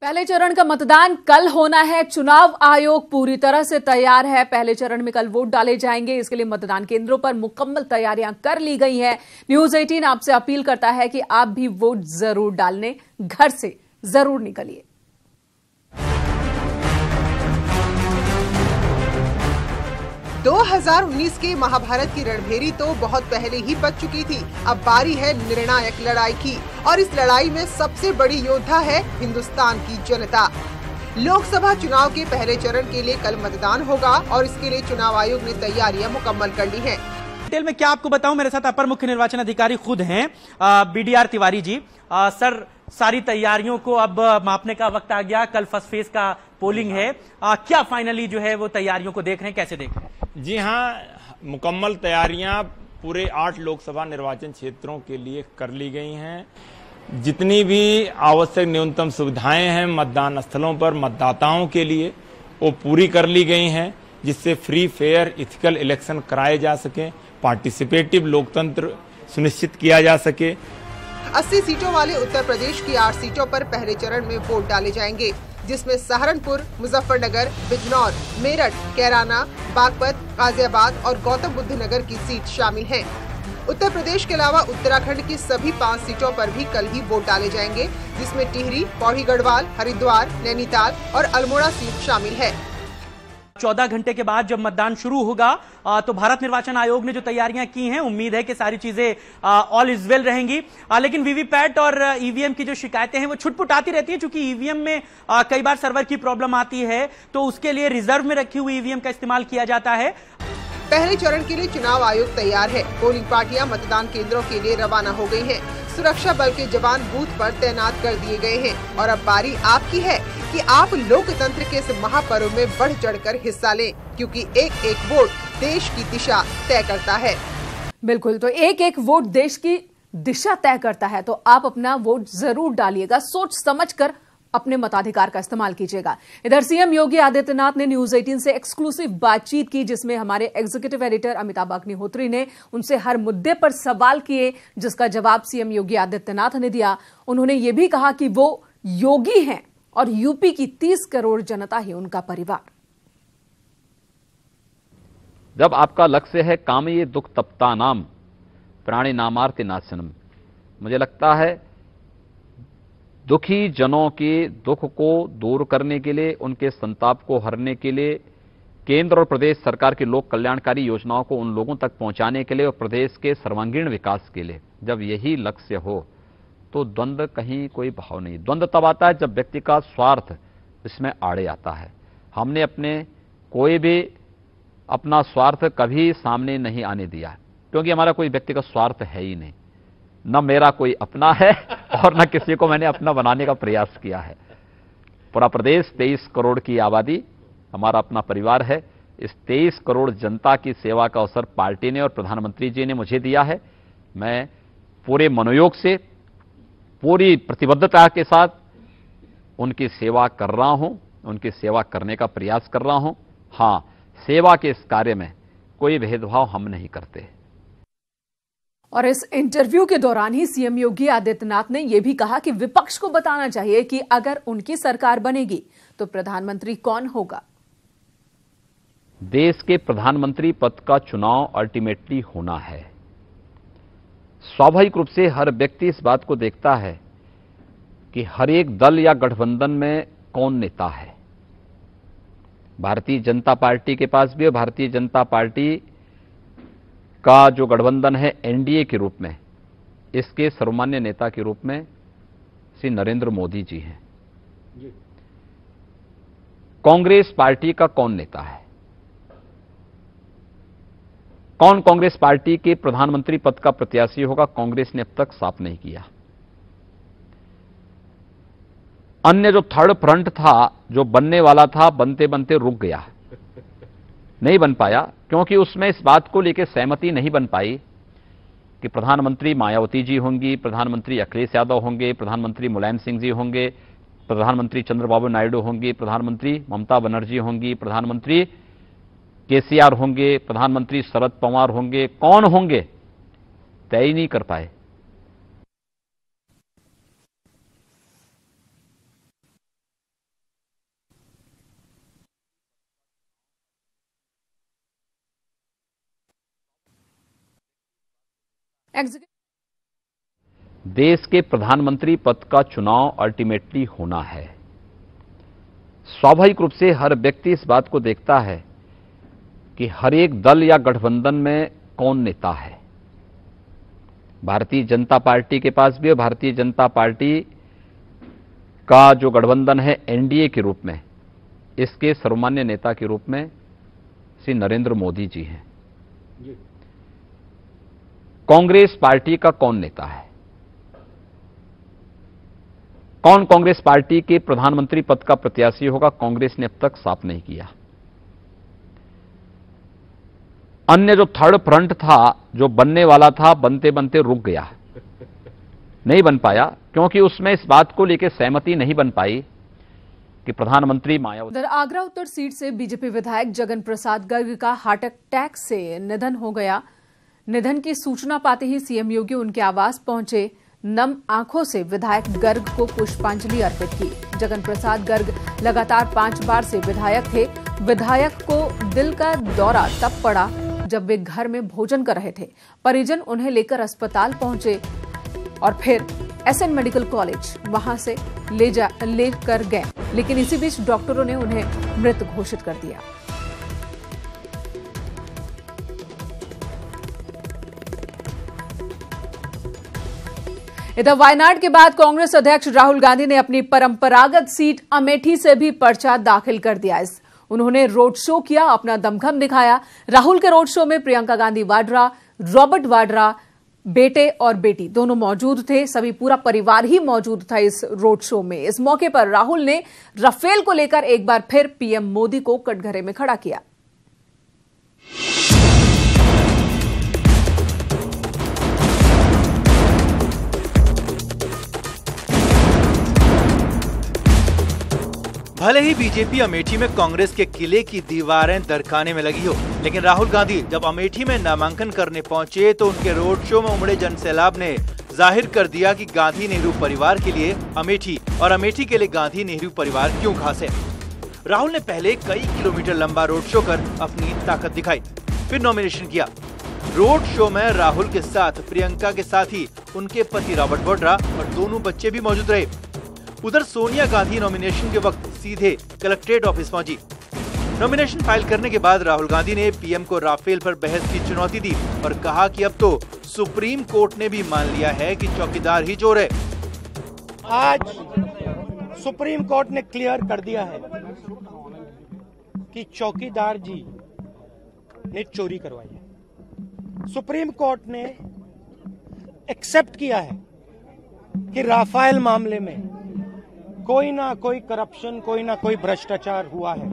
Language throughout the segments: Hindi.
पहले चरण का मतदान कल होना है। चुनाव आयोग पूरी तरह से तैयार है। पहले चरण में कल वोट डाले जाएंगे। इसके लिए मतदान केंद्रों पर मुकम्मल तैयारियां कर ली गई हैं। न्यूज 18 आपसे अपील करता है कि आप भी वोट जरूर डालने घर से जरूर निकलिए। दो 2019 के महाभारत की रणभेरी तो बहुत पहले ही बच चुकी थी। अब बारी है निर्णायक लड़ाई की और इस लड़ाई में सबसे बड़ी योद्धा है हिंदुस्तान की जनता। लोकसभा चुनाव के पहले चरण के लिए कल मतदान होगा और इसके लिए चुनाव आयोग ने तैयारियां मुकम्मल कर ली हैं। डिटेल में क्या आपको बताऊं, मेरे साथ अपर मुख्य निर्वाचन अधिकारी खुद हैं BDR तिवारी जी। सर, सारी तैयारियों को अब मापने का वक्त आ गया। कल फर्स्ट फेज का पोलिंग है। क्या फाइनली जो है वो तैयारियों को देख रहे हैं, कैसे देख रहे हैं? जी हाँ, मुकम्मल तैयारियां पूरे 8 लोकसभा निर्वाचन क्षेत्रों के लिए कर ली गई हैं। जितनी भी आवश्यक न्यूनतम सुविधाएं हैं मतदान स्थलों पर मतदाताओं के लिए, वो पूरी कर ली गई हैं, जिससे फ्री फेयर इथिकल इलेक्शन कराए जा सके, पार्टिसिपेटिव लोकतंत्र सुनिश्चित किया जा सके। 80 सीटों वाले उत्तर प्रदेश की 8 सीटों पर पहले चरण में वोट डाले जाएंगे, जिसमें सहारनपुर, मुजफ्फरनगर, बिजनौर, मेरठ, कैराना, बागपत, गाजियाबाद और गौतम बुद्ध नगर की सीट शामिल हैं। उत्तर प्रदेश के अलावा उत्तराखंड की सभी 5 सीटों पर भी कल ही वोट डाले जाएंगे, जिसमें टिहरी, पौड़ी गढ़वाल, हरिद्वार, नैनीताल और अल्मोड़ा सीट शामिल है। 14 घंटे के बाद जब मतदान शुरू होगा तो भारत निर्वाचन आयोग ने जो तैयारियां की हैं, उम्मीद है कि सारी चीजें ऑल इज वेल रहेंगी। लेकिन वीवीपैट और ईवीएम की जो शिकायतें हैं वो छुटपुट आती रहती है, क्योंकि ईवीएम में कई बार सर्वर की प्रॉब्लम आती है, तो उसके लिए रिजर्व में रखी हुई ईवीएम का इस्तेमाल किया जाता है। पहले चरण के लिए चुनाव आयोग तैयार है। पोलिंग पार्टियां मतदान केंद्रों के लिए रवाना हो गई हैं। सुरक्षा बल के जवान बूथ पर तैनात कर दिए गए हैं और अब बारी आपकी है कि आप लोकतंत्र के इस महापर्व में बढ़ चढ़कर हिस्सा लें, क्योंकि एक एक वोट देश की दिशा तय करता है। बिल्कुल, तो एक एक वोट देश की दिशा तय करता है, तो आप अपना वोट जरूर डालिएगा। सोच समझकर अपने मताधिकार का इस्तेमाल कीजिएगा। इधर सीएम योगी आदित्यनाथ ने न्यूज 18 से एक्सक्लूसिव बातचीत की, जिसमें हमारे एग्जीक्यूटिव एडिटर अमिताभ अग्निहोत्री ने उनसे हर मुद्दे पर सवाल किए, जिसका जवाब सीएम योगी आदित्यनाथ ने दिया। उन्होंने ये भी कहा कि वो योगी हैं और यूपी की 30 करोड़ जनता ही उनका परिवार। जब आपका लक्ष्य है कामये दुख तप्ता नाम प्राणी नामार्ति नाशनम, मुझे लगता है दुखी जनों के दुख को दूर करने के लिए, उनके संताप को हरने के लिए, केंद्र और प्रदेश सरकार की लोक कल्याणकारी योजनाओं को उन लोगों तक पहुंचाने के लिए और प्रदेश के सर्वांगीण विकास के लिए, जब यही लक्ष्य हो तो द्वंद्व कहीं कोई भाव नहीं। द्वंद्व तब आता है जब व्यक्ति का स्वार्थ इसमें आड़े आता है। हमने कोई भी अपना स्वार्थ कभी सामने नहीं आने दिया, क्योंकि हमारा कोई व्यक्तिगत स्वार्थ है ही नहीं। न मेरा कोई अपना है और न किसी को मैंने अपना बनाने का प्रयास किया है। पूरा प्रदेश 23 करोड़ की आबादी हमारा अपना परिवार है। इस 23 करोड़ जनता की सेवा का अवसर पार्टी ने और प्रधानमंत्री जी ने मुझे दिया है। मैं पूरे मनोयोग से, पूरी प्रतिबद्धता के साथ उनकी सेवा कर रहा हूं, उनकी सेवा करने का प्रयास कर रहा हूं। हां, सेवा के इस कार्य में कोई भेदभाव हम नहीं करते। और इस इंटरव्यू के दौरान ही सीएम योगी आदित्यनाथ ने यह भी कहा कि विपक्ष को बताना चाहिए कि अगर उनकी सरकार बनेगी तो प्रधानमंत्री कौन होगा। देश के प्रधानमंत्री पद का चुनाव अल्टीमेटली होना है। स्वाभाविक रूप से हर व्यक्ति इस बात को देखता है कि हर एक दल या गठबंधन में कौन नेता है। भारतीय जनता पार्टी के पास भी, भारतीय जनता पार्टी का जो गठबंधन है एनडीए के रूप में, इसके सर्वमान्य नेता के रूप में श्री नरेंद्र मोदी जी हैं। कांग्रेस पार्टी का कौन नेता है, कौन कांग्रेस पार्टी के प्रधानमंत्री पद का प्रत्याशी होगा, कांग्रेस ने अब तक साफ नहीं किया। अन्य जो थर्ड फ्रंट था, जो बनने वाला था, बनते बनते रुक गया, नहीं बन पाया, क्योंकि उसमें इस बात को लेकर सहमति नहीं बन पाई कि प्रधानमंत्री मायावती जी होंगी, प्रधानमंत्री अखिलेश यादव होंगे, प्रधानमंत्री मुलायम सिंह जी होंगे, प्रधानमंत्री चंद्रबाबू नायडू होंगी, प्रधानमंत्री ममता बनर्जी होंगी, प्रधानमंत्री केसीआर होंगे, प्रधानमंत्री शरद पवार होंगे, कौन होंगे तय ही नहीं कर पाए। देश के प्रधानमंत्री पद का चुनाव अल्टीमेटली होना है। स्वाभाविक रूप से हर व्यक्ति इस बात को देखता है कि हर एक दल या गठबंधन में कौन नेता है। भारतीय जनता पार्टी के पास भी, भारतीय जनता पार्टी का जो गठबंधन है एनडीए के रूप में, इसके सर्वमान्य नेता के रूप में श्री नरेंद्र मोदी जी हैं। कांग्रेस पार्टी का कौन नेता है? कौन कांग्रेस पार्टी के प्रधानमंत्री पद का प्रत्याशी होगा? कांग्रेस ने अब तक साफ नहीं किया। अन्य जो थर्ड फ्रंट था, जो बनने वाला था, बनते बनते रुक गया, नहीं बन पाया, क्योंकि उसमें इस बात को लेकर सहमति नहीं बन पाई कि प्रधानमंत्री मायावती। आगरा उत्तर सीट से बीजेपी विधायक जगन प्रसाद गर्ग का हार्ट अटैक से निधन हो गया। निधन की सूचना पाते ही सीएम योगी उनके आवास पहुंचे। नम आंखों से विधायक गर्ग को पुष्पांजलि अर्पित की। जगन प्रसाद गर्ग लगातार 5 बार से विधायक थे। विधायक को दिल का दौरा तब पड़ा जब वे घर में भोजन कर रहे थे। परिजन उन्हें लेकर अस्पताल पहुंचे और फिर एसएन मेडिकल कॉलेज वहां से लेकर गए, लेकिन इसी बीच डॉक्टरों ने उन्हें मृत घोषित कर दिया। इधर वायनाड के बाद कांग्रेस अध्यक्ष राहुल गांधी ने अपनी परंपरागत सीट अमेठी से भी पर्चा दाखिल कर दिया। उन्होंने रोड शो किया, अपना दमखम दिखाया। राहुल के रोड शो में प्रियंका गांधी वाड्रा, रॉबर्ट वाड्रा, बेटे और बेटी दोनों मौजूद थे। सभी पूरा परिवार ही मौजूद था इस रोड शो में। इस मौके पर राहुल ने राफेल को लेकर एक बार फिर पीएम मोदी को कटघरे में खड़ा किया। भले ही बीजेपी अमेठी में कांग्रेस के किले की दीवारें दरकाने में लगी हो, लेकिन राहुल गांधी जब अमेठी में नामांकन करने पहुंचे तो उनके रोड शो में उमड़े जनसैलाब ने जाहिर कर दिया कि गांधी नेहरू परिवार के लिए अमेठी और अमेठी के लिए गांधी नेहरू परिवार क्यों खास है। राहुल ने पहले कई किलोमीटर लंबा रोड शो कर अपनी ताकत दिखाई, फिर नॉमिनेशन किया। रोड शो में राहुल के साथ प्रियंका के साथ ही उनके पति रॉबर्ट वाड्रा और दोनों बच्चे भी मौजूद रहे। उधर सोनिया गांधी नॉमिनेशन के वक्त सीधे कलेक्ट्रेट ऑफिस पहुंची। नॉमिनेशन फाइल करने के बाद राहुल गांधी ने पीएम को राफेल पर बहस की चुनौती दी और कहा कि अब तो सुप्रीम कोर्ट ने भी मान लिया है कि चौकीदार ही चोर है। आज सुप्रीम कोर्ट ने क्लियर कर दिया है कि चौकीदार जी ने चोरी करवाई है। सुप्रीम कोर्ट ने एक्सेप्ट किया है कि राफेल मामले में कोई ना कोई करप्शन, कोई ना कोई भ्रष्टाचार हुआ है।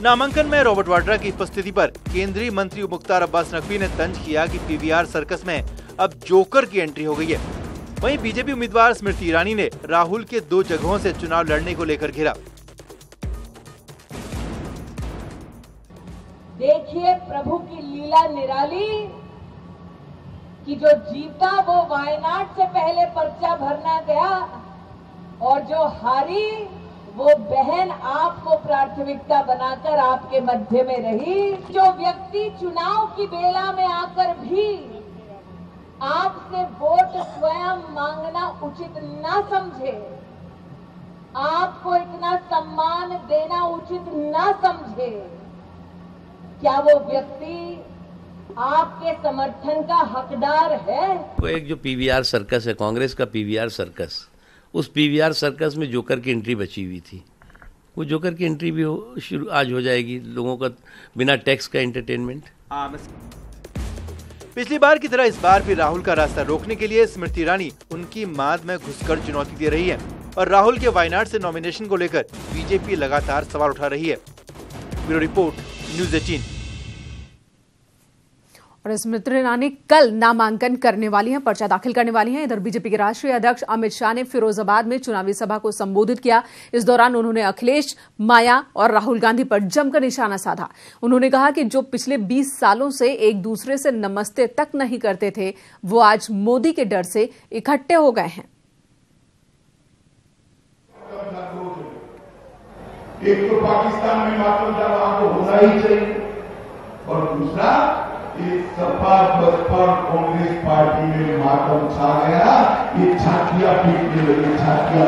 नामांकन में रॉबर्ट वाड्रा की उपस्थिति पर केंद्रीय मंत्री मुख्तार अब्बास नकवी ने तंज किया कि पीवीआर सर्कस में अब जोकर की एंट्री हो गई है। वहीं बीजेपी उम्मीदवार स्मृति ईरानी ने राहुल के 2 जगहों से चुनाव लड़ने को लेकर घेरा। देखिए प्रभु की लीला निराली कि जो जीता वो वायनाड से पहले पर्चा भरना गया और जो हारी वो बहन आपको प्राथमिकता बनाकर आपके मध्य में रही। जो व्यक्ति चुनाव की बेला में आकर भी आपसे वोट स्वयं मांगना उचित ना समझे, आपको इतना सम्मान देना उचित ना समझे, क्या वो व्यक्ति आपके समर्थन का हकदार है? वो एक जो पीवीआर सर्कस है, कांग्रेस का पीवीआर सर्कस, उस पीवीआर सर्कस में जोकर की एंट्री बची हुई थी। वो जोकर की एंट्री भी शुरू आज हो जाएगी, लोगों का बिना टैक्स का एंटरटेनमेंट। पिछली बार की तरह इस बार भी राहुल का रास्ता रोकने के लिए स्मृति ईरानी उनकी माद में घुसकर चुनौती दे रही है और राहुल के वायनाड से नॉमिनेशन को लेकर बीजेपी लगातार सवाल उठा रही है। Bureau report, news 18। और स्मृति ईरानी कल नामांकन करने वाली हैं, पर्चा दाखिल करने वाली हैं। इधर बीजेपी के राष्ट्रीय अध्यक्ष अमित शाह ने फिरोजाबाद में चुनावी सभा को संबोधित किया। इस दौरान उन्होंने अखिलेश, माया और राहुल गांधी पर जमकर निशाना साधा। उन्होंने कहा कि जो पिछले 20 सालों से एक दूसरे से नमस्ते तक नहीं करते थे, वो आज मोदी के डर से इकट्ठे हो गए हैं। एक तो पाकिस्तान में मातम होना ही चाहिए और दूसरा सपा बसपा कांग्रेस पार्टी में मातम छा गया। ये छातियां पीटने लगी, छातियां।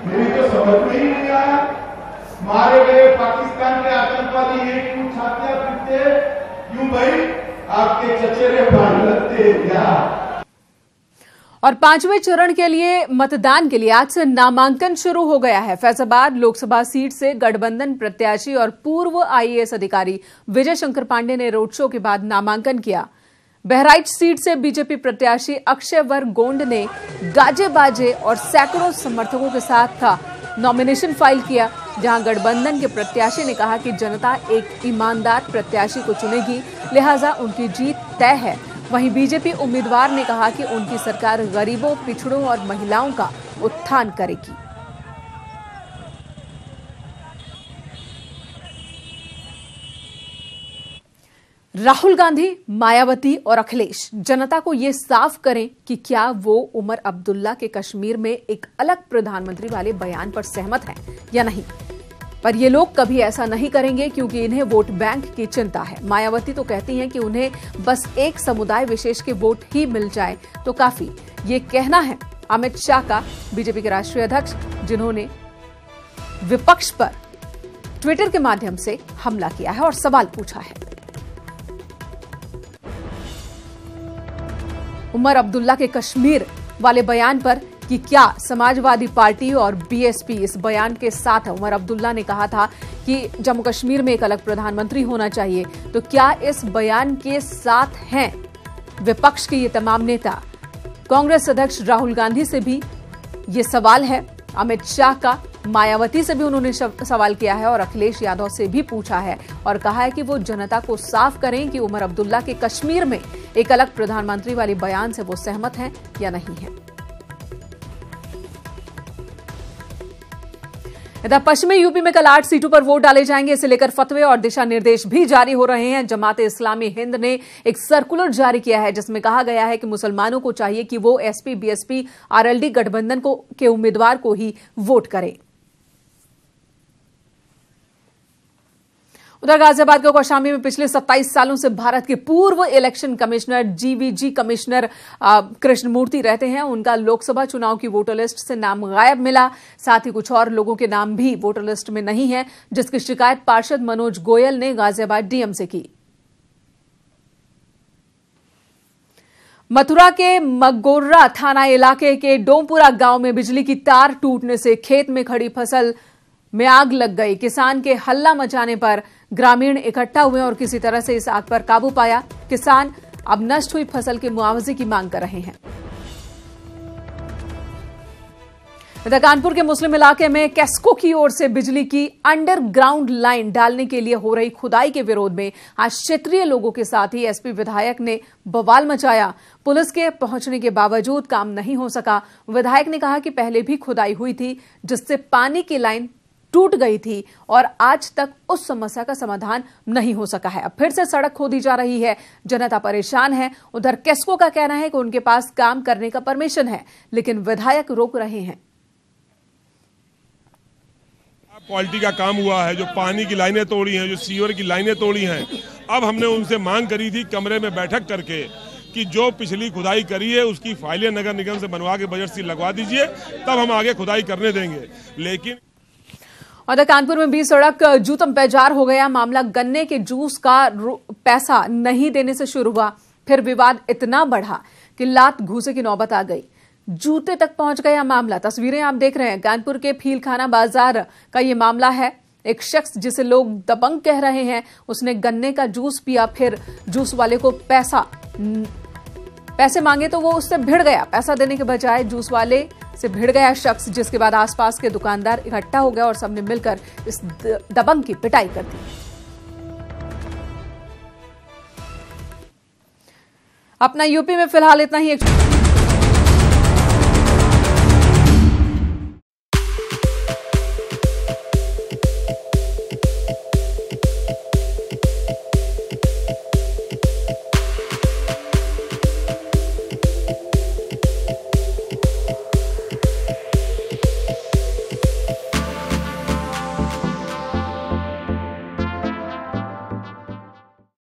मेरी तो समझ में ही नहीं आया, मारे गए पाकिस्तान के आतंकवादी ये क्यों छातियां पीटते? क्यों भाई? आपके चचेरे भाई लगते क्या? और 5वें चरण के लिए मतदान के लिए आज से नामांकन शुरू हो गया है। फैजाबाद लोकसभा सीट से गठबंधन प्रत्याशी और पूर्व आईएएस अधिकारी विजय शंकर पांडे ने रोड शो के बाद नामांकन किया। बहराइच सीट से बीजेपी प्रत्याशी अक्षयवर गोंड ने गाजे बाजे और सैकड़ों समर्थकों के साथ नॉमिनेशन फाइल किया, जहां गठबंधन के प्रत्याशी ने कहा कि जनता एक ईमानदार प्रत्याशी को चुनेगी, लिहाजा उनकी जीत तय है। वहीं बीजेपी उम्मीदवार ने कहा कि उनकी सरकार गरीबों, पिछड़ों और महिलाओं का उत्थान करेगी। राहुल गांधी, मायावती और अखिलेश जनता को ये साफ करें कि क्या वो उमर अब्दुल्ला के कश्मीर में एक अलग प्रधानमंत्री वाले बयान पर सहमत हैं या नहीं। पर ये लोग कभी ऐसा नहीं करेंगे क्योंकि इन्हें वोट बैंक की चिंता है। मायावती तो कहती हैं कि उन्हें बस एक समुदाय विशेष के वोट ही मिल जाए तो काफी। ये कहना है अमित शाह का, बीजेपी के राष्ट्रीय अध्यक्ष, जिन्होंने विपक्ष पर ट्विटर के माध्यम से हमला किया है और सवाल पूछा है। उमर अब्दुल्ला के कश्मीर वाले बयान पर कि क्या समाजवादी पार्टी और बीएसपी इस बयान के साथ है। उमर अब्दुल्ला ने कहा था कि जम्मू कश्मीर में एक अलग प्रधानमंत्री होना चाहिए, तो क्या इस बयान के साथ हैं विपक्ष के ये तमाम नेता। कांग्रेस अध्यक्ष राहुल गांधी से भी ये सवाल है, अमित शाह का, मायावती से भी उन्होंने सवाल किया है और अखिलेश यादव से भी पूछा है और कहा है कि वो जनता को साफ करें कि उमर अब्दुल्ला के कश्मीर में एक अलग प्रधानमंत्री वाले बयान से वो सहमत हैं या नहीं है। इधर पश्चिमी यूपी में कल 8 सीटों पर वोट डाले जाएंगे। इसे लेकर फतवे और दिशा निर्देश भी जारी हो रहे हैं। जमाते इस्लामी हिंद ने एक सर्कुलर जारी किया है जिसमें कहा गया है कि मुसलमानों को चाहिए कि वो एसपी, बीएसपी, आरएलडी गठबंधन के उम्मीदवार को ही वोट करें। उधर गाजियाबाद के कौशाम्बी में पिछले 27 सालों से भारत के पूर्व इलेक्शन कमिश्नर जीवीजी कमिश्नर कृष्णमूर्ति रहते हैं। उनका लोकसभा चुनाव की वोटर लिस्ट से नाम गायब मिला। साथ ही कुछ और लोगों के नाम भी वोटर लिस्ट में नहीं है, जिसकी शिकायत पार्षद मनोज गोयल ने गाजियाबाद डीएम से की। मथुरा के मगोर्रा थाना इलाके के डोमपुरा गांव में बिजली की तार टूटने से खेत में खड़ी फसल में आग लग गई। किसान के हल्ला मचाने पर ग्रामीण इकट्ठा हुए और किसी तरह से इस आग पर काबू पाया। किसान अब नष्ट हुई फसल के मुआवजे की मांग कर रहे हैं। इधर कानपुर के मुस्लिम इलाके में कैस्को की ओर से बिजली की अंडरग्राउंड लाइन डालने के लिए हो रही खुदाई के विरोध में आज क्षेत्रीय लोगों के साथ ही एसपी विधायक ने बवाल मचाया। पुलिस के पहुंचने के बावजूद काम नहीं हो सका। विधायक ने कहा कि पहले भी खुदाई हुई थी जिससे पानी की लाइन टूट गई थी और आज तक उस समस्या का समाधान नहीं हो सका है। अब फिर से सड़क खोदी जा रही है, जनता परेशान है। उधर कैस्को का कहना है कि उनके पास काम करने का परमिशन है, लेकिन विधायक रोक रहे हैं। क्वालिटी का काम हुआ है, जो पानी की लाइनें तोड़ी हैं, जो सीवर की लाइनें तोड़ी हैं। अब हमने उनसे मांग करी थी कमरे में बैठक करके कि जो पिछली खुदाई करी है उसकी फाइलें नगर निगम से बनवा के बजट से लगवा दीजिए, तब हम आगे खुदाई करने देंगे। लेकिन और कानपुर में भी सड़क जूतम पैजार हो गया। मामला गन्ने के जूस का पैसा नहीं देने से शुरू हुआ, फिर विवाद इतना बढ़ा कि लात घूसे की नौबत आ गई, जूते तक पहुंच गया मामला। तस्वीरें आप देख रहे हैं, कानपुर के फीलखाना बाजार का ये मामला है। एक शख्स जिसे लोग दबंग कह रहे हैं, उसने गन्ने का जूस पिया, फिर जूस वाले को पैसे मांगे तो वो उससे भिड़ गया। पैसा देने के बजाय जूस वाले से भिड़ गया शख्स, जिसके बाद आसपास के दुकानदार इकट्ठा हो गए और सबने मिलकर इस दबंग की पिटाई कर दी। अपना यूपी में फिलहाल इतना ही।